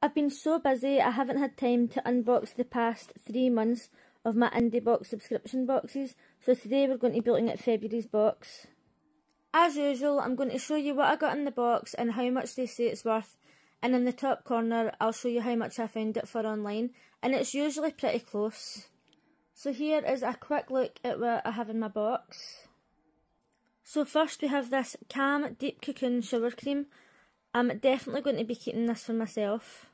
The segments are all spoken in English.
I've been so busy I haven't had time to unbox the past 3 months of my Indy box subscription boxes, so today we're going to be looking at February's box. As usual, I'm going to show you what I got in the box and how much they say it's worth, and in the top corner I'll show you how much I found it for online, and it's usually pretty close. So here is a quick look at what I have in my box. So first we have this Calm Deep Cocoon Shower Cream. I'm definitely going to be keeping this for myself.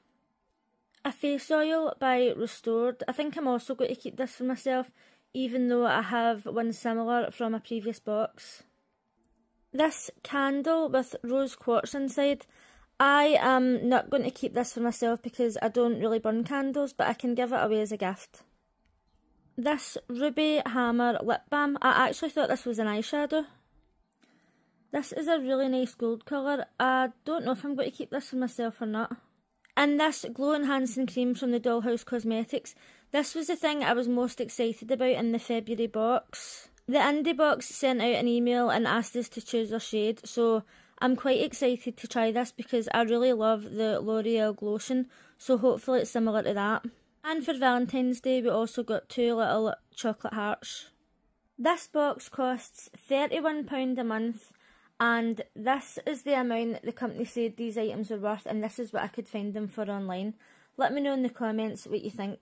A face oil by Restored. I think I'm also going to keep this for myself, even though I have one similar from a previous box. This candle with rose quartz inside. I am not going to keep this for myself because I don't really burn candles, but I can give it away as a gift. This Ruby Hammer lip balm. I actually thought this was an eyeshadow. This is a really nice gold colour. I don't know if I'm going to keep this for myself or not. And this Glow Enhancing Cream from the Dollhouse Cosmetics. This was the thing I was most excited about in the February box. The Indy box sent out an email and asked us to choose a shade, so I'm quite excited to try this because I really love the L'Oreal Glotion, so hopefully it's similar to that. And for Valentine's Day we also got 2 little chocolate hearts. This box costs £31 a month. And this is the amount the company said these items were worth, and this is what I could find them for online. Let me know in the comments what you think.